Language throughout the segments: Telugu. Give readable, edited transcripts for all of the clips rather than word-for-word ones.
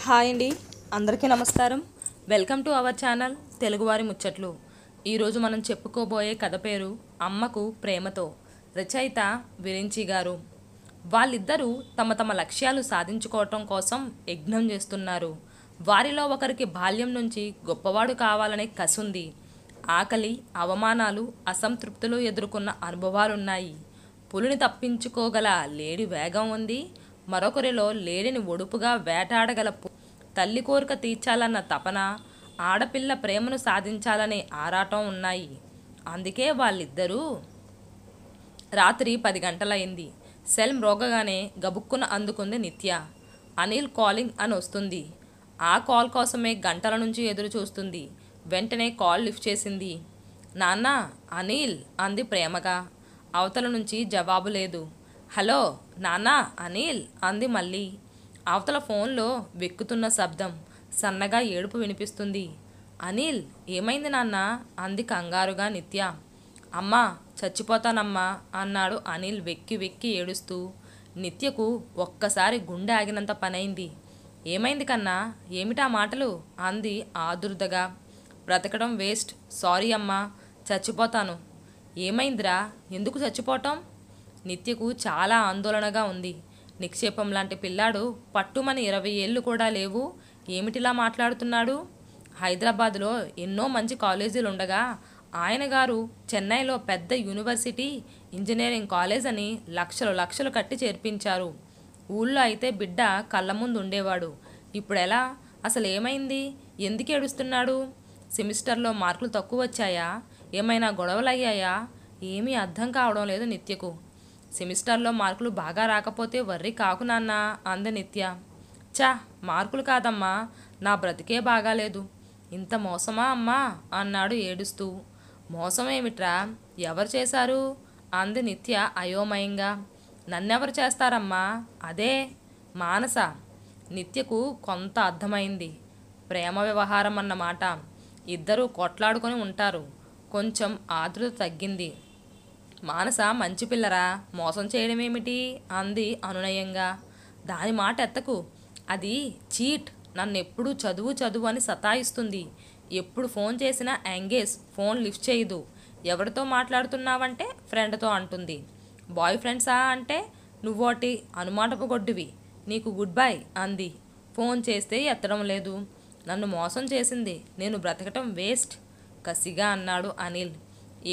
హాయ్ అండి, అందరికీ నమస్కారం. వెల్కమ్ టు అవర్ ఛానల్ తెలుగువారి ముచ్చట్లు. ఈరోజు మనం చెప్పుకోబోయే కథ పేరు అమ్మకు ప్రేమతో. రచయిత విరించి గారు. వాళ్ళిద్దరూ తమ తమ లక్ష్యాలు సాధించుకోవటం కోసం యజ్ఞం చేస్తున్నారు. వారిలో ఒకరికి బాల్యం నుంచి గొప్పవాడు కావాలనే కసుంది. ఆకలి, అవమానాలు, అసంతృప్తులు ఎదుర్కొన్న అనుభవాలున్నాయి. పులిని తప్పించుకోగల లేడి వేగం ఉంది. మరొకరిలో లేడిని ఒడుపుగా వేటాడగల తల్లి కోరిక తీర్చాలన్న తపన, ఆడపిల్ల ప్రేమను సాధించాలనే ఆరాటం ఉన్నాయి. అందుకే వాళ్ళిద్దరూ రాత్రి 10 గంటలైంది. సెల్ మ్రోగగానే గబుక్కున అందుకుంది నిత్య. అనిల్ కాలింగ్ అని వస్తుంది. ఆ కాల్ కోసమే గంటల నుంచి ఎదురు చూస్తుంది. వెంటనే కాల్ లిఫ్ట్ చేసింది. నాన్న, అనిల్ అంది ప్రేమగా. అవతల నుంచి జవాబు లేదు. హలో నాన్న, అనిల్ అంది మళ్ళీ. అవతల ఫోన్లో వెక్కుతున్న శబ్దం, సన్నగా ఏడుపు వినిపిస్తుంది. అనిల్, ఏమైంది నాన్న అంది కంగారుగా నిత్య. అమ్మా, చచ్చిపోతానమ్మా అన్నాడు అనిల్ వెక్కి వెక్కి ఏడుస్తూ. నిత్యకు ఒక్కసారి గుండె ఆగినంత పనైంది. ఏమైంది కన్నా, ఏమిటా మాటలు అంది ఆదుర్దగా. బ్రతకడం వేస్ట్, సారీ అమ్మా, చచ్చిపోతాను. ఏమైందిరా, ఎందుకు చచ్చిపోవటం? నిత్యకు చాలా ఆందోళనగా ఉంది. నిక్షేపం లాంటి పిల్లాడు పట్టుమని 20 ఏళ్ళు కూడా లేవు, ఏమిటిలా మాట్లాడుతున్నాడు? హైదరాబాద్లో ఎన్నో మంచి కాలేజీలు ఉండగా ఆయన గారు చెన్నైలో పెద్ద యూనివర్సిటీ ఇంజనీరింగ్ కాలేజ్ అని లక్షలు కట్టి చేర్పించారు. ఊళ్ళో అయితే బిడ్డ కళ్ళ ముందు ఉండేవాడు. ఇప్పుడెలా? అసలు ఏమైంది? ఎందుకు ఏడుస్తున్నాడు? సెమిస్టర్లో మార్కులు తక్కువ వచ్చాయా? ఏమైనా గొడవలయ్యాయా? ఏమీ అర్థం కావడం లేదు నిత్యకు. సెమిస్టర్లో మార్కులు బాగా రాకపోతే వర్రీ కాకు నాన్న అంది నిత్య. చా, మార్కులు కాదమ్మా, నా బ్రతికే బాగాలేదు. ఇంత మోసమా అమ్మా అన్నాడు ఏడుస్తూ. మోసం ఏమిట్రా, ఎవరు చేశారు అంది నిత్య అయోమయంగా. నన్నెవరు చేస్తారమ్మా? అదే మానస. నిత్యకు కొంత అర్థమైంది. ప్రేమ వ్యవహారం అన్నమాట. ఇద్దరూ కొట్లాడుకొని ఉంటారు. కొంచెం ఆతృత తగ్గింది. మానస మంచి పిల్లరా, మోసం చేయడమేమిటి అంది అనునయంగా. దాని మాట ఎత్తకు. అది చీట్. నన్నెప్పుడు చదువు అని సతాయిస్తుంది. ఎప్పుడు ఫోన్ చేసినా ఎంగేజ్, ఫోన్ లిఫ్ట్ చేయదు. ఎవరితో మాట్లాడుతున్నావంటే ఫ్రెండ్తో అంటుంది. బాయ్ ఫ్రెండ్సా అంటే నువ్వోటి అనుమాటపు గొడ్డువి, నీకు గుడ్ బై అంది. ఫోన్ చేస్తే ఎత్తడం లేదు. నన్ను మోసం చేసింది, నేను బ్రతకటం వేస్ట్ కసిగా అన్నాడు అనిల్.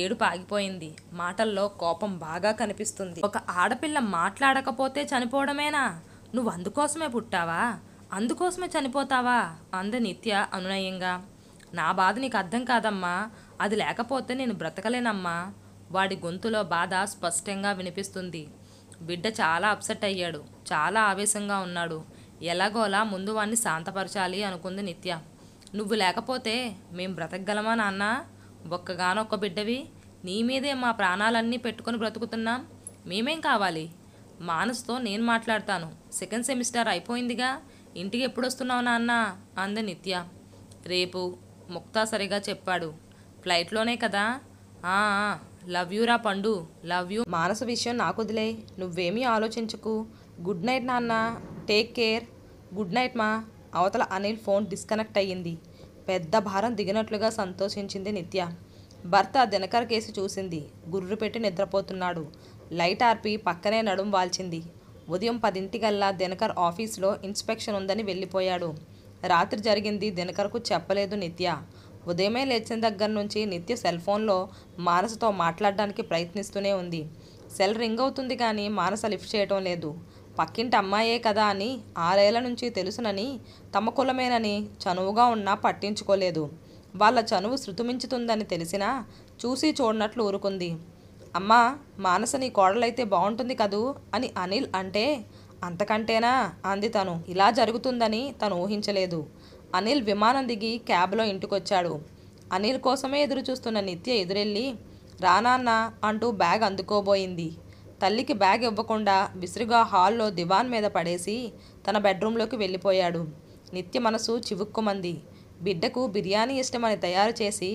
ఏడుపు ఆగిపోయింది. మాటల్లో కోపం బాగా కనిపిస్తుంది. ఒక ఆడపిల్ల మాట్లాడకపోతే చనిపోవడమేనా? నువ్వు అందుకోసమే పుట్టావా? అందుకోసమే చనిపోతావా అంది నిత్య అనునయంగా. నా బాధ నీకు అర్థం కాదమ్మా, అది లేకపోతే నేను బ్రతకలేనమ్మా. వాడి గొంతులో బాధ స్పష్టంగా వినిపిస్తుంది. బిడ్డ చాలా అప్సెట్ అయ్యాడు, చాలా ఆవేశంగా ఉన్నాడు. ఎలాగోలా ముందు వాడిని శాంతపరచాలి అనుకుంది నిత్య. నువ్వు లేకపోతే మేం బ్రతకగలమా నాన్న? ఒక్కగానొక్క బిడ్డవి, నీ మీదే మా ప్రాణాలన్నీ పెట్టుకొని బ్రతుకుతున్నాం. మేమేం కావాలి? మానస్తో నేను మాట్లాడతాను. సెకండ్ సెమిస్టర్ అయిపోయిందిగా, ఇంటికి ఎప్పుడు వస్తున్నావు నాన్న అంది నిత్య. రేపు ముక్తాసరిగా చెప్పాడు. ఫ్లైట్లోనే కదా? లవ్ యూరా పండు, లవ్ యూ. మానస విషయం నాకు వదిలే, నువ్వేమీ ఆలోచించకు. గుడ్ నైట్ నాన్న, టేక్ కేర్. గుడ్ నైట్ మా. అవతల అనిల్ ఫోన్ డిస్కనెక్ట్ అయ్యింది. పెద్ద భారం దిగినట్లుగా సంతోషించింది నిత్య. భర్త దినకర్ కేసి చూసింది. గుర్రు పెట్టి నిద్రపోతున్నాడు. లైట్ ఆర్పి పక్కనే నడుం వాల్చింది. ఉదయం 10 దినకర్ ఆఫీస్లో ఇన్స్పెక్షన్ ఉందని వెళ్ళిపోయాడు. రాత్రి జరిగింది దినకర్కు చెప్పలేదు నిత్య. ఉదయమే లేచిన దగ్గర నుంచి నిత్య సెల్ ఫోన్లో మానసతో మాట్లాడడానికి ప్రయత్నిస్తూనే ఉంది. సెల్ రింగ్ అవుతుంది కానీ మానస లిఫ్ట్ చేయటం లేదు. పక్కింటి అమ్మాయే కదా అని 6 ఏళ్ల నుంచి తెలుసునని, తమ కులమేనని చనువుగా ఉన్నా పట్టించుకోలేదు. వాళ్ళ చనువు శృతిమించుతుందని తెలిసినా చూసి చూడనట్లు ఊరుకుంది. అమ్మా, మానస నీ కోడలైతే బాగుంటుంది కదూ అని అనిల్ అంటే, అంతకంటేనా అంది తను. ఇలా జరుగుతుందని తను ఊహించలేదు. అనిల్ విమానం దిగి క్యాబ్లో ఇంటికొచ్చాడు. అనిల్ కోసమే ఎదురు చూస్తున్న నిత్య ఎదురెళ్ళి రానాన్న అంటూ బ్యాగ్ అందుకోబోయింది. తల్లికి బ్యాగ్ ఇవ్వకుండా విసురుగా హాల్లో దివాన్ మీద పడేసి తన బెడ్రూమ్లోకి వెళ్ళిపోయాడు. నిత్య మనసు చివుక్కుమంది. బిడ్డకు బిర్యానీ ఇష్టమని తయారు చేసి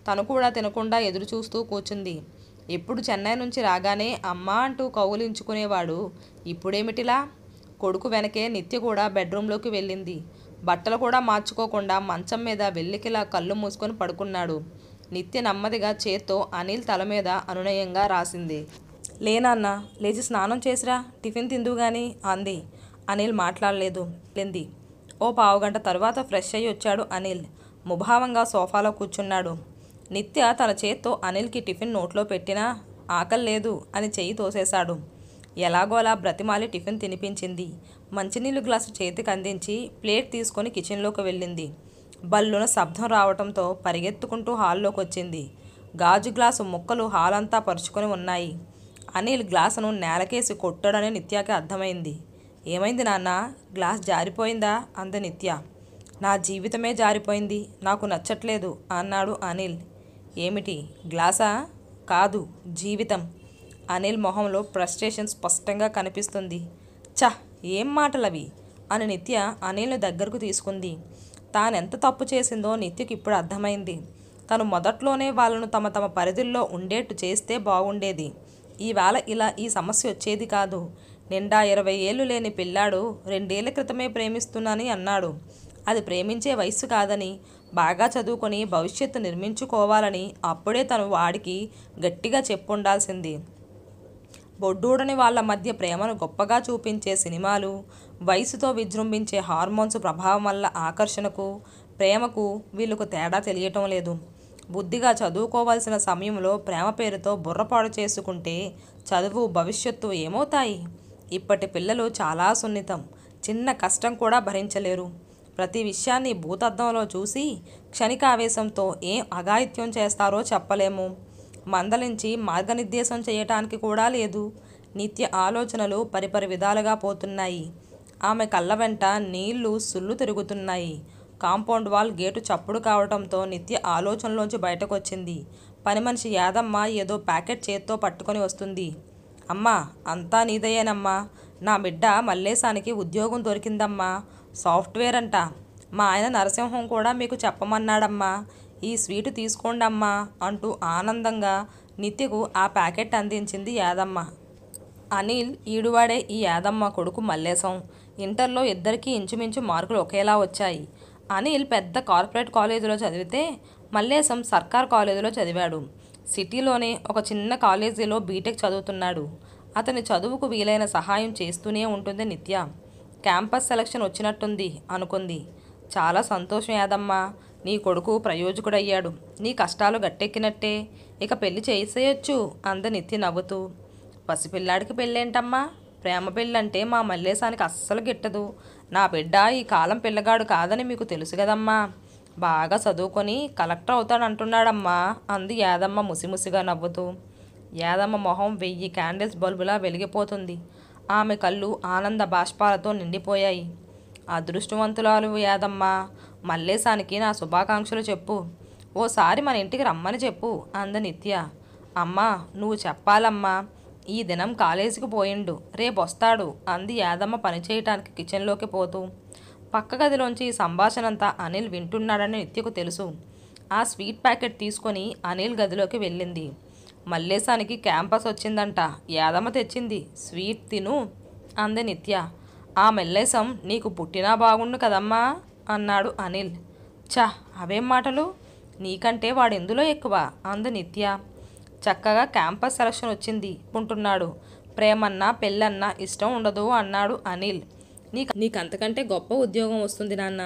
తను కూడా తినకుండా ఎదురు చూస్తూ కూర్చుంది. ఎప్పుడు చెన్నై నుంచి రాగానే అమ్మ అంటూ కౌగిలించుకునేవాడు. ఇప్పుడేమిటిలా? కొడుకు వెనకే నిత్య కూడా బెడ్రూమ్లోకి వెళ్ళింది. బట్టలు కూడా మార్చుకోకుండా మంచం మీద వెల్లికిలా కళ్ళు మూసుకొని పడుకున్నాడు. నిత్య నెమ్మదిగా చేత్తో అనిల్ తల మీద అనునయంగా రాసింది. లేనాన్న, లేచి స్నానం చేసిరా, టిఫిన్ తిందువు గాని అంది. అనిల్ మాట్లాడలేదు. లేంది. ఓ పావుగంట తరువాత ఫ్రెష్ అయ్యి వచ్చాడు అనిల్. ముభావంగా సోఫాలో కూర్చున్నాడు. నిత్య తన చేత్తో అనిల్కి టిఫిన్ నోట్లో పెట్టినా ఆకలి లేదు అని చెయ్యి తోసేశాడు. ఎలాగోలా బ్రతిమాలి టిఫిన్ తినిపించింది. మంచినీళ్ళు గ్లాసు చేతికి అందించి ప్లేట్ తీసుకొని కిచెన్లోకి వెళ్ళింది. బల్లున శబ్దం రావటంతో పరిగెత్తుకుంటూ హాల్లోకి వచ్చింది. గాజు గ్లాసు ముక్కలు హాల్ అంతా పరుచుకొని ఉన్నాయి. అనిల్ గ్లాసును నేలకేసి కొట్టాడని నిత్యకి అర్థమైంది. ఏమైంది నాన్న, గ్లాస్ జారిపోయిందా అంది నిత్య. నా జీవితమే జారిపోయింది, నాకు నచ్చట్లేదు అన్నాడు అనిల్. ఏమిటి, గ్లాసా? కాదు, జీవితం. అనిల్ మొహంలో ఫ్రస్ట్రేషన్ స్పష్టంగా కనిపిస్తుంది. చ, ఏం మాటలవి అని నిత్య అనిల్ను దగ్గరకు తీసుకుంది. తానెంత తప్పు చేసిందో నిత్యకి ఇప్పుడు అర్థమైంది. తను మొదట్లోనే వాళ్ళను తమ తమ పరిధుల్లో ఉండేట్టు చేస్తే బాగుండేది. ఈవేళ ఇలా ఈ సమస్య వచ్చేది కాదు. నిండా 20 ఏళ్ళు లేని పిల్లాడు 2 ఏళ్ల క్రితమే ప్రేమిస్తున్నానని అన్నాడు. అది ప్రేమించే వయస్సు కాదని, బాగా చదువుకొని భవిష్యత్తు నిర్మించుకోవాలని అప్పుడే తను వాడికి గట్టిగా చెప్పుండాల్సింది. బొడ్డూడని వాళ్ళ మధ్య ప్రేమను గొప్పగా చూపించే సినిమాలు, వయసుతో విజృంభించే హార్మోన్స్ ప్రభావం వల్ల ఆకర్షణకు, ప్రేమకు వీళ్ళకు తేడా తెలియటం లేదు. బుద్ధిగా చదువుకోవాల్సిన సమయంలో ప్రేమ పేరుతో బుర్రపాడు చేసుకుంటే చదువు, భవిష్యత్తు ఏమవుతాయి? ఇప్పటి పిల్లలు చాలా సున్నితం. చిన్న కష్టం కూడా భరించలేరు. ప్రతి విషయాన్ని భూతద్దంలో చూసి క్షణికావేశంతో ఏం అఘాయిత్యం చేస్తారో చెప్పలేము. మందలించి మార్గనిర్దేశం చేయటానికి కూడా లేదు. నిత్య ఆలోచనలు పరిపరి విధాలుగా పోతున్నాయి. ఆమె కళ్ళ వెంట నీళ్లు సుళ్ళు తిరుగుతున్నాయి. కాంపౌండ్ వాల్ గేటు చప్పుడు కావటంతో నిత్య ఆలోచనలోంచి బయటకొచ్చింది. పని మనిషి యాదమ్మ ఏదో ప్యాకెట్ చేత్తో పట్టుకొని వస్తుంది. అమ్మా, అంతా నీదయ్యేనమ్మా. నా బిడ్డ మల్లేశానికి ఉద్యోగం దొరికిందమ్మా, సాఫ్ట్వేర్ అంట. మా ఆయన నరసింహం కూడా మీకు చెప్పమన్నాడమ్మా. ఈ స్వీటు తీసుకోండమ్మా అంటూ ఆనందంగా నిత్యకు ఆ ప్యాకెట్ అందించింది యాదమ్మ. అనిల్ ఈడువాడే ఈ యాదమ్మ కొడుకు మల్లేశం. ఇంటర్లో ఇద్దరికీ ఇంచుమించు మార్కులు ఒకేలా వచ్చాయి. అనిల్ పెద్ద కార్పొరేట్ కాలేజీలో చదివితే మల్లేశం సర్కార్ కాలేజీలో చదివాడు. సిటీలోనే ఒక చిన్న కాలేజీలో బీటెక్ చదువుతున్నాడు. అతని చదువుకు వీలైన సహాయం చేస్తూనే ఉంటుంది నిత్య. క్యాంపస్ సెలక్షన్ వచ్చినట్టుంది అనుకుంది. చాలా సంతోషం యాదమ్మ, నీ కొడుకు ప్రయోజకుడయ్యాడు. నీ కష్టాలు గట్టెక్కినట్టే. ఇక పెళ్లి చేసేయొచ్చు అంది నిత్య నవ్వుతూ. పసిపిల్లాడికి పెళ్ళేంటమ్మా? ప్రేమ పెళ్ళంటే మా మల్లేశానికి అస్సలు గిట్టదు. నా బిడ్డ ఈ కాలం పిల్లగాడు కాదని మీకు తెలుసు కదమ్మా. బాగా చదువుకొని కలెక్టర్ అవుతాడంటున్నాడమ్మా అంది యాదమ్మ ముసిముసిగా నవ్వుతూ. యాదమ్మ మొహం 1000 క్యాండిల్స్ బల్బులా వెలిగిపోతుంది. ఆమె కళ్ళు ఆనంద బాష్పాలతో నిండిపోయాయి. అదృష్టవంతురాలు యాదమ్మ, మల్లేశానికి నా శుభాకాంక్షలు చెప్పు. ఓసారి మన ఇంటికి రమ్మని చెప్పు అంది నిత్య. అమ్మా, నువ్వు చెప్పాలమ్మా. ఈ దినం కాలేజీకి పోయిండు, రేపు వస్తాడు అంది యాదమ్మ పనిచేయటానికి కిచెన్లోకి పోతూ. పక్క గదిలోంచి ఈ సంభాషణంతా అనిల్ వింటున్నాడని నిత్యకు తెలుసు. ఆ స్వీట్ ప్యాకెట్ తీసుకొని అనిల్ గదిలోకి వెళ్ళింది. మల్లేశానికి క్యాంపస్ వచ్చిందంట, యాదమ్మ తెచ్చింది, స్వీట్ తిను అంది నిత్య. ఆ మల్లేశం నీకు పుట్టినా బాగుండు కదమ్మా అన్నాడు అనిల్. ఛ, అవేం మాటలు, నీకంటే వాడెందులో ఎక్కువ అంది నిత్య. చక్కగా క్యాంపస్ సెలక్షన్ వచ్చింది అంటున్నాడు. ప్రేమన్నా పెళ్ళన్నా ఇష్టం ఉండదు అన్నాడు అనిల్. నీకంతకంటే గొప్ప ఉద్యోగం వస్తుంది నాన్న.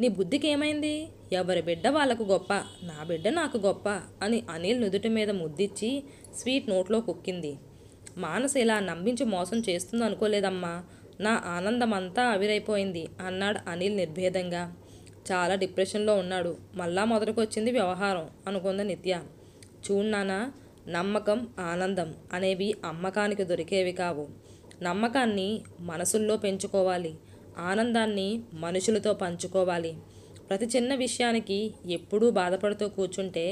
నీ బుద్ధికి ఏమైంది? ఎవరి బిడ్డ వాళ్ళకు గొప్ప, నా బిడ్డ నాకు గొప్ప అని అనిల్ నుదుటి మీద ముద్దిచ్చి స్వీట్ నోట్లో కుక్కింది. మానస ఇలా నమ్మించి మోసం చేస్తుందో అనుకోలేదమ్మా. నా ఆనందం అంతా ఆవిరైపోయింది అన్నాడు అనిల్ నిర్భేదంగా. చాలా డిప్రెషన్లో ఉన్నాడు. మళ్ళా మొదటికొచ్చింది వ్యవహారం అనుకుంది నిత్య. చూడు నాన్న, నమ్మకం, ఆనందం అనేవి అమ్మకానికి దొరికేవి కావు. నమ్మకాన్ని మనసుల్లో పెంచుకోవాలి, ఆనందాన్ని మనుషులతో పంచుకోవాలి. ప్రతి చిన్న విషయానికి ఎప్పుడూ బాధపడుతూ కూర్చుంటే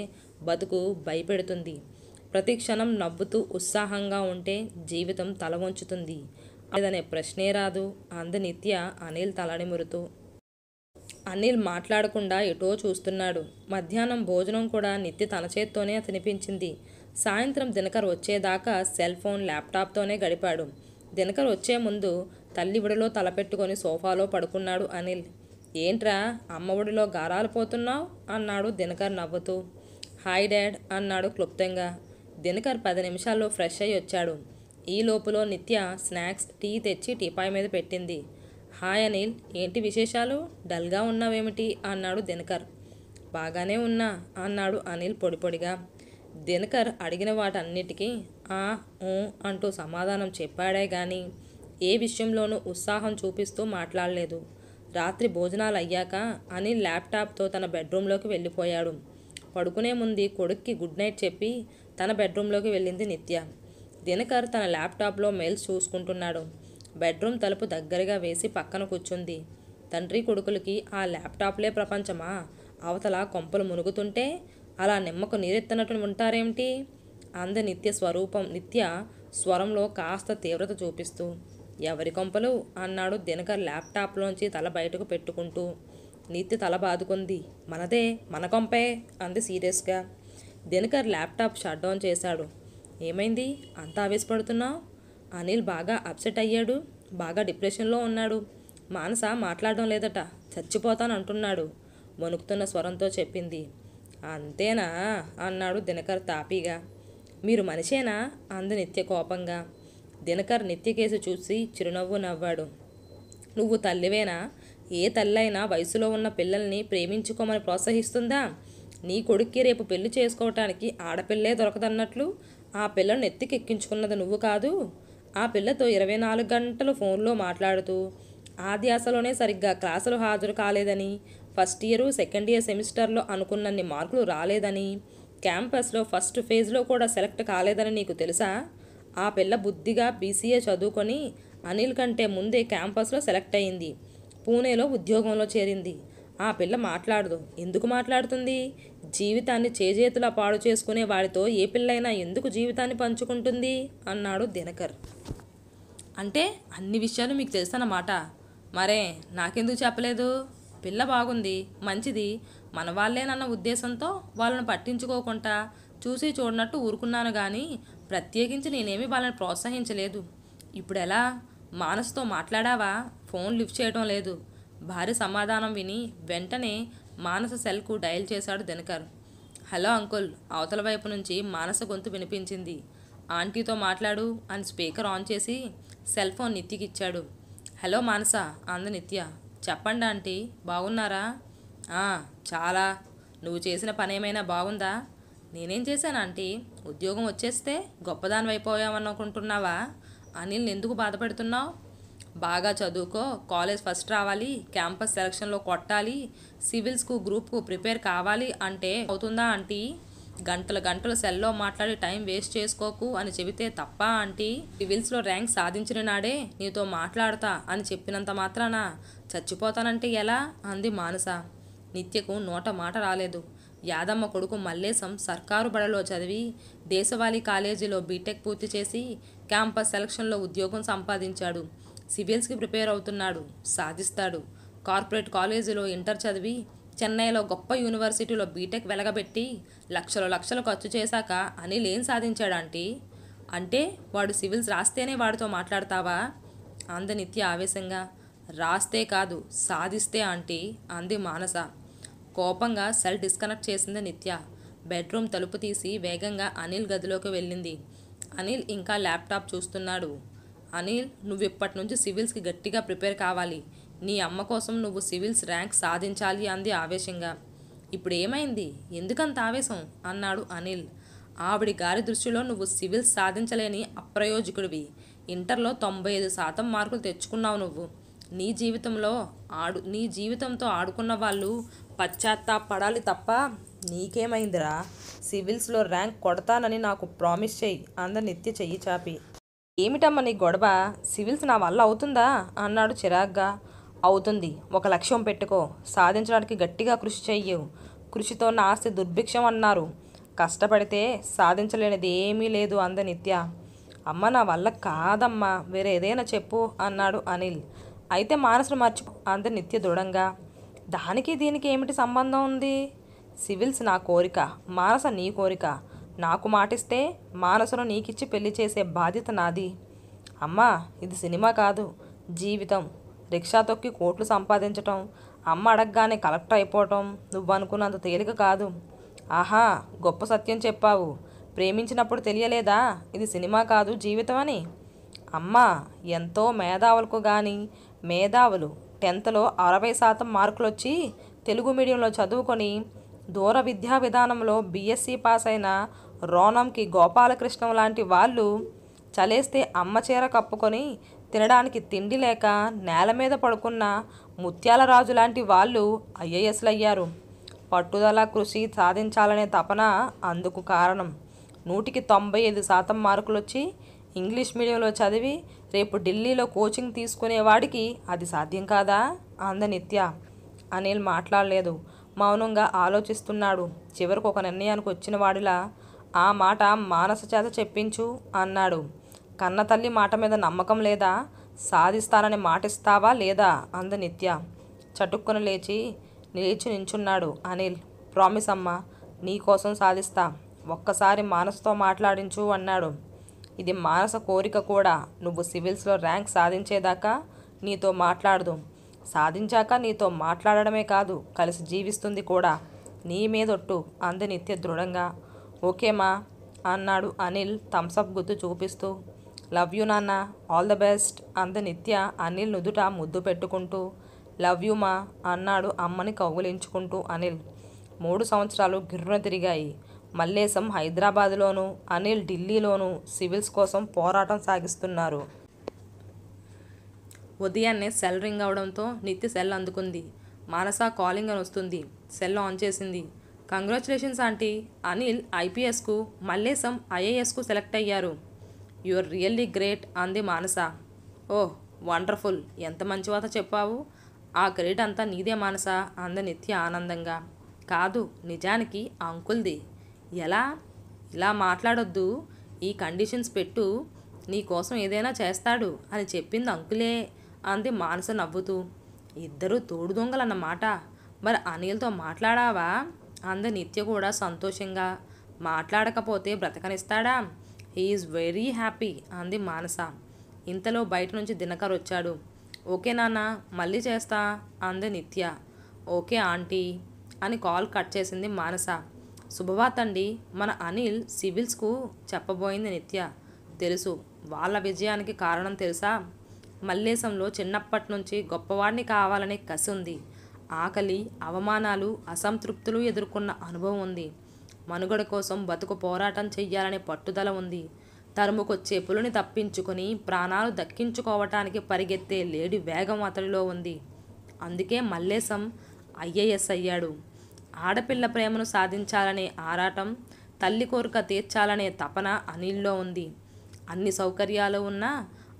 బతుకు భయపెడుతుంది. ప్రతి క్షణం నవ్వుతూ ఉత్సాహంగా ఉంటే జీవితం తల వంచుతుంది అదనే ప్రశ్నే రాదు అంది నిత్య అనిల్ తలనిమురుతూ. అనిల్ మాట్లాడకుండా ఎటో చూస్తున్నాడు. మధ్యాహ్నం భోజనం కూడా నిత్య తన చేత్తోనే తినిపించింది. సాయంత్రం దినకర్ వచ్చేదాకా సెల్ ఫోన్, ల్యాప్టాప్తోనే గడిపాడు. దినకర్ వచ్చే ముందు తల్లి విడలో తలపెట్టుకొని సోఫాలో పడుకున్నాడు అనిల్. ఏంట్రా అమ్మ ఒడిలో గారాలు పోతున్నావు అన్నాడు దినకర్ నవ్వుతూ. హాయ్ డాడ్ అన్నాడు క్లుప్తంగా. దినకర్ 10 నిమిషాల్లో ఫ్రెష్ అయ్యి వచ్చాడు. ఈ లోపులో నిత్య స్నాక్స్ టీ తెచ్చి టీపాయ్ మీద పెట్టింది. హాయ్ అనిల్, ఏంటి విశేషాలు? డల్గా ఉన్నావేమిటి అన్నాడు దినకర్. బాగానే ఉన్నా అన్నాడు అనిల్ పొడిపొడిగా. దినకర్ అడిగిన వాటన్నిటికీ ఆ ఊ అంటూ సమాధానం చెప్పాడే గాని ఏ విషయంలోనూ ఉత్సాహం చూపిస్తూ మాట్లాడలేదు. రాత్రి భోజనాలు అయ్యాక అనిల్ ల్యాప్టాప్తో తన బెడ్రూమ్లోకి వెళ్ళిపోయాడు. పడుకునే ముందు కొడుక్కి గుడ్ నైట్ చెప్పి తన బెడ్రూమ్లోకి వెళ్ళింది నిత్య. దినకర్ తన ల్యాప్టాప్లో మెయిల్స్ చూసుకుంటున్నాడు. బెడ్రూమ్ తలుపు దగ్గరగా వేసి పక్కన కూర్చుంది. తండ్రి కొడుకులకి ఆ ల్యాప్టాప్లే ప్రపంచమా? అవతల కొంపలు మునుగుతుంటే అలా నిమ్మకు నీరెత్తనట్టు ఉంటారేమిటి? అంది నిత్య స్వరంలో కాస్త తీవ్రత చూపిస్తూ. ఎవరి కొంపలు అన్నాడు దినకర్ ల్యాప్టాప్లోంచి తల బయటకు పెట్టుకుంటూ. నిత్య తల బాదుకుంది. మనదే, మన కొంపే అంది సీరియస్గా. దినకర్ ల్యాప్టాప్ షట్ డౌన్ చేశాడు. ఏమైంది అంత ఆవేశపడుతున్నావు? అనిల్ బాగా అప్సెట్ అయ్యాడు. బాగా డిప్రెషన్లో ఉన్నాడు. మానస మాట్లాడడం లేదట, చచ్చిపోతానంటున్నాడు వణుకుతున్న స్వరంతో చెప్పింది. అంతేనా అన్నాడు దినకర్ తాపీగా. మీరు మనిషేనా అంది నిత్య కోపంగా. దినకర్ నిత్య కేసు చూసి చిరునవ్వు నవ్వాడు. నువ్వు తల్లివేనా? ఏ తల్లైనా వయసులో ఉన్న పిల్లల్ని ప్రేమించుకోమని ప్రోత్సహిస్తుందా? నీ కొడుక్కి రేపు పెళ్లి చేసుకోవటానికి ఆడపిల్లే దొరకదన్నట్లు ఆ పిల్లను ఎత్తికెక్కించుకున్నది నువ్వు కాదు. ఆ పిల్లతో 24 గంటలు ఫోన్లో మాట్లాడుతూ ఆ ధ్యాసలోనే సరిగ్గా క్లాసులు హాజరు కాలేదని, ఫస్ట్ ఇయర్ సెకండ్ ఇయర్ సెమిస్టర్లో అనుకున్నన్ని మార్కులు రాలేదని, క్యాంపస్లో ఫస్ట్ ఫేజ్లో కూడా సెలెక్ట్ కాలేదని నీకు తెలుసా? ఆ పిల్ల బుద్ధిగా BCA చదువుకొని అనిల్ కంటే ముందే క్యాంపస్లో సెలెక్ట్ అయింది. పూణేలో ఉద్యోగంలో చేరింది. ఆ పిల్ల మాట్లాడదు. ఎందుకు మాట్లాడుతుంది? జీవితాన్ని చేజేతులా పాడు చేసుకునే వాడితో ఏ పిల్లైనా ఎందుకు జీవితాన్ని పంచుకుంటుంది అన్నాడు దినకర్. అంటే అన్ని విషయాలు మీకు తెలుసన్నమాట. మరే నాకెందుకు చెప్పలేదు? పిల్ల బాగుంది, మంచిది, మన వాళ్ళేనన్న ఉద్దేశంతో వాళ్ళని పట్టించుకోకుండా చూసి చూడనట్టు ఊరుకున్నాను కానీ ప్రత్యేకించి నేనేమీ వాళ్ళని ప్రోత్సహించలేదు. ఇప్పుడు ఎలా? మానసుతో మాట్లాడావా? ఫోన్ లిఫ్ట్ చేయడం లేదు. భార్య సమాధానం విని వెంటనే మానస సెల్కు డయల్ చేశాడు దినకర్. హలో అంకుల్, అవతల వైపు నుంచి మానస గొంతు వినిపించింది. ఆంటీతో మాట్లాడు అని స్పీకర్ ఆన్ చేసి సెల్ ఫోన్ నిత్యకి ఇచ్చాడు. హలో మానస అంది నిత్య. చెప్పండి ఆంటీ, బాగున్నారా? చాలా. నువ్వు చేసిన పని ఏమైనా బాగుందా? నేనేం చేశాను ఆంటీ? ఉద్యోగం వచ్చేస్తే గొప్పదాని అయిపోయామనుకుంటున్నావా? అనిల్ని ఎందుకు బాధపెడుతున్నావు? బాగా చదువుకో, కాలేజ్ ఫస్ట్ రావాలి, క్యాంపస్ సెలక్షన్లో కొట్టాలి, సివిల్స్కు గ్రూప్కు ప్రిపేర్ కావాలి అంటే అవుతుందా ఆంటీ? గంటలు సెల్లో మాట్లాడి టైం వేస్ట్ చేసుకోకు అని చెబితే తప్ప ఆంటీ? సివిల్స్లో ర్యాంక్ సాధించిన నాడే నీతో మాట్లాడతా అని చెప్పినంత మాత్రాన చచ్చిపోతానంటే ఎలా అంది మానస. నిత్యకు నోట మాట రాలేదు. యాదమ్మ కొడుకు మల్లేశం సర్కారు బడిలో చదివి దేశవాళీ కాలేజీలో బీటెక్ పూర్తి చేసి క్యాంపస్ సెలక్షన్లో ఉద్యోగం సంపాదించాడు. సివిల్స్కి ప్రిపేర్ అవుతున్నాడు, సాధిస్తాడు. కార్పొరేట్ కాలేజీలో ఇంటర్ చదివి చెన్నైలో గొప్ప యూనివర్సిటీలో బీటెక్ వెలగబెట్టి లక్షలు ఖర్చు చేశాక అనిల్ ఏం సాధించాడంటీ? అంటే వాడు సివిల్స్ రాస్తేనే వాడితో మాట్లాడతావా అంది నిత్య ఆవేశంగా. రాస్తే కాదు, సాధిస్తే ఆంటీ అంది మానస. కోపంగా సెల్ డిస్కనెక్ట్ చేసింది నిత్య. బెడ్రూమ్ తలుపు తీసి వేగంగా అనిల్ గదిలోకి వెళ్ళింది. అనిల్ ఇంకా ల్యాప్టాప్ చూస్తున్నాడు. అనిల్, నువ్వు ఇప్పటి నుంచి సివిల్స్కి గట్టిగా ప్రిపేర్ కావాలి. నీ అమ్మ కోసం నువ్వు సివిల్స్ ర్యాంక్ సాధించాలి అంది ఆవేశంగా. ఇప్పుడు ఏమైంది? ఎందుకంత ఆవేశం అన్నాడు అనిల్. ఆవిడి గారి దృష్టిలో నువ్వు సివిల్స్ సాధించలేని అప్రయోజకుడివి. ఇంటర్లో 95% మార్కులు తెచ్చుకున్నావు నువ్వు. నీ జీవితంతో ఆడుకున్న వాళ్ళు పశ్చాత్తాపడాలి తప్ప నీకేమైందిరా? సివిల్స్లో ర్యాంక్ కొడతానని నాకు ప్రామిస్ చెయ్యి అంద నిత్య చెయ్యి చాపి. ఏమిటమ్మా నీ గొడవ? సివిల్స్ నా వల్ల అవుతుందా అన్నాడు చిరాగ్గా. అవుతుంది. ఒక లక్ష్యం పెట్టుకో, సాధించడానికి గట్టిగా కృషి చెయ్యు. కృషితో నా ఆస్తి దుర్భిక్షం అన్నారు. కష్టపడితే సాధించలేనిది ఏమీ లేదు అంది నిత్య. అమ్మ నా వల్ల కాదమ్మా, వేరే ఏదైనా చెప్పు అన్నాడు అనిల్. అయితే మానసును మర్చిపో అంది నిత్య దృఢంగా. దానికి దీనికి ఏమిటి సంబంధం ఉంది? సివిల్స్ నా కోరిక, మానస నీ కోరిక. నాకు మాటిస్తే మానసును నీకిచ్చి పెళ్లి చేసే బాధ్యత నాది. అమ్మా, ఇది సినిమా కాదు, జీవితం. రిక్షా తొక్కి కోట్లు సంపాదించటం, అమ్మ అడగగానే కలెక్టర్ అయిపోవటం నువ్వు అనుకున్నంత తేలిక కాదు. ఆహా, గొప్ప సత్యం చెప్పావు. ప్రేమించినప్పుడు తెలియలేదా ఇది సినిమా కాదు జీవితం అని? అమ్మ ఎంతో మేధావులకు కానీ మేధావులు 10th లో 60% మార్కులు వచ్చి తెలుగు మీడియంలో చదువుకొని దూర విద్యా విధానంలో బీఎస్సీ పాస్ అయిన రోనంకి గోపాలకృష్ణం లాంటి వాళ్ళు చలేస్తే అమ్మ చీర కప్పుకొని తినడానికి తిండి లేక నేల మీద పడుకున్న ముత్యాల రాజు లాంటి వాళ్ళు ఐఏఎస్లు అయ్యారు. పట్టుదల కృషి సాధించాలనే తపన అందుకు కారణం. 100కి 95% మార్కులు వచ్చి ఇంగ్లీష్ మీడియంలో చదివి రేపు ఢిల్లీలో కోచింగ్ తీసుకునేవాడికి అది సాధ్యం కాదా? అంద నిత్య. అనిల్ మాట్లాడలేదు. మౌనంగా ఆలోచిస్తున్నాడు. చివరికి ఒక నిర్ణయానికి వచ్చిన వాడిలా ఆ మాట మానస చేత చెప్పించు అన్నాడు. కన్న తల్లి మాట మీద నమ్మకం లేదా? సాధిస్తానని మాటిస్తావా లేదా? అంద నిత్య. చటుక్కున లేచి నించున్నాడు అనిల్. ప్రామిస్ అమ్మా, నీకోసం సాధిస్తా. ఒక్కసారి మానసతో మాట్లాడించు అన్నాడు. ఇది మానస కోరిక కూడా. నువ్వు సివిల్స్లో ర్యాంక్ సాధించేదాకా నీతో మాట్లాడదు. సాధించాక నీతో మాట్లాడడమే కాదు, కలిసి జీవిస్తుంది కూడా. నీ మీదొట్టు అంది నిత్య దృఢంగా. ఓకేమా అన్నాడు అనిల్ థమ్సప్ గుర్తు చూపిస్తూ. లవ్ యూ నాన్న, ఆల్ ద బెస్ట్ అంది నిత్య అనిల్ నుదుట ముద్దు పెట్టుకుంటూ. లవ్ యూ మా అన్నాడు అమ్మని కౌగిలించుకుంటూ అనిల్. 3 సంవత్సరాలు గిర్రున తిరిగాయి. మల్లేశం హైదరాబాద్లోనూ అనిల్ ఢిల్లీలోనూ సివిల్స్ కోసం పోరాటం సాగిస్తున్నారు. ఉదయాన్నే సెల్ రింగ్ అవడంతో నిత్య సెల్ అందుకుంది. మానస కాలింగ్ అని వస్తుంది. సెల్ ఆన్ చేసింది. కంగ్రాచులేషన్స్ ఆంటీ, అనిల్ ఐపీఎస్కు, మల్లేశం ఐఏఎస్కు సెలెక్ట్ అయ్యారు. యు ఆర్ రియల్లీ గ్రేట్ అంది మానస. ఓహ్ వండర్ఫుల్, ఎంత మంచి వాత చెప్పావు. ఆ క్రెడిట్ అంతా నీదే మానస అంది నిత్య ఆనందంగా. కాదు, నిజానికి ఆ అంకుల్ది. ఎలా? ఇలా మాట్లాడొద్దు, ఈ కండిషన్స్ పెట్టు, నీ కోసం ఏదైనా చేస్తాడు అని చెప్పింది అంకులే అంది మానస నవ్వుతూ. ఇద్దరు తోడు దొంగలన్నమాట. మరి అనిల్తో మాట్లాడావా అంది నిత్య కూడా సంతోషంగా. మాట్లాడకపోతే బ్రతకనిస్తాడా? హీఈస్ వెరీ హ్యాపీ అంది మానస. ఇంతలో బయట నుంచి దినకర్ వచ్చాడు. ఓకే నాన్న, మళ్ళీ చేస్తా అంది నిత్య. ఓకే ఆంటీ అని కాల్ కట్ చేసింది మానస. శుభవార్తండి, మన అనిల్ సివిల్స్కు చెప్పబోయింది నిత్య. తెలుసు, వాళ్ళ విజయానికి కారణం తెలుసా? మల్లేశంలో చిన్నప్పటి నుంచి గొప్పవాడిని కావాలనే కసి ఉంది. ఆకలి, అవమానాలు, అసంతృప్తులు ఎదుర్కొన్న అనుభవం ఉంది. మనుగడ కోసం బతుకు పోరాటం చెయ్యాలనే పట్టుదల ఉంది. తరుముకొచ్చే పులిని తప్పించుకొని ప్రాణాలు దక్కించుకోవటానికి పరిగెత్తే లేడి వేగం అతడిలో ఉంది. అందుకే మల్లేశం ఐఏఎస్ అయ్యాడు. ఆడపిల్ల ప్రేమను సాధించాలనే ఆరాటం, తల్లి కోరిక తీర్చాలనే తపన అనిల్లో ఉంది. అన్ని సౌకర్యాలు ఉన్నా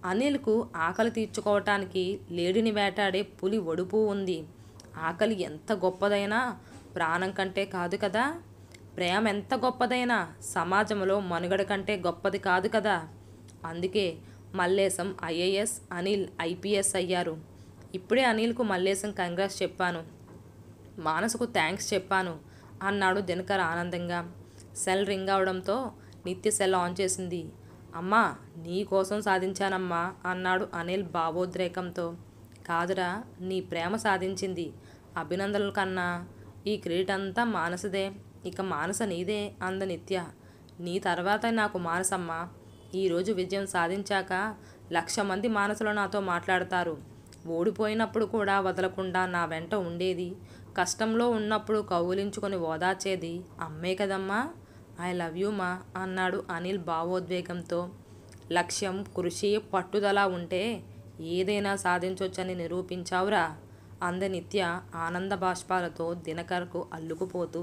అనిల్కు ఆకలి తీర్చుకోవటానికి లేడిని వేటాడే పులి ఒడుపు ఉంది. ఆకలి ఎంత గొప్పదైనా ప్రాణం కంటే కాదు కదా. ప్రేమ ఎంత గొప్పదైనా సమాజంలో మనుగడ కంటే గొప్పది కాదు కదా. అందుకే మల్లేశం ఐఏఎస్, అనిల్ ఐపీఎస్ అయ్యారు. ఇప్పుడే అనిల్కు మల్లేశం కంగ్రాట్స్ చెప్పాను, మానసకు థ్యాంక్స్ చెప్పాను అన్నాడు దినకర్ ఆనందంగా. సెల్ రింగ్ అవడంతో నిత్య సెల్ ఆన్ చేసింది. అమ్మా, నీ కోసం సాధించానమ్మా అన్నాడు అనిల్ భావోద్రేకంతో. కాదురా, నీ ప్రేమ సాధించింది. అభినందనల కన్నా ఈ క్రెడిట్ అంతా మానసదే. ఇక మానస నీదే అంద నిత్య. నీ తర్వాత నాకు మానసమ్మ. ఈరోజు విజయం సాధించాక 1,00,000 మంది మానసులో నాతో మాట్లాడతారు. ఓడిపోయినప్పుడు కూడా వదలకుండా నా వెంట ఉండేది, కష్టంలో ఉన్నప్పుడు కౌగిలించుకొని ఓదార్చేది అమ్మే కదమ్మా. ఐ లవ్ యూ మా అన్నాడు అనిల్ భావోద్వేగంతో. లక్ష్యం, కృషి, పట్టుదల ఉంటే ఏదైనా సాధించొచ్చని నిరూపించావురా అంద నిత్య ఆనంద బాష్పాలతో దినకర్కు అల్లుకుపోతూ.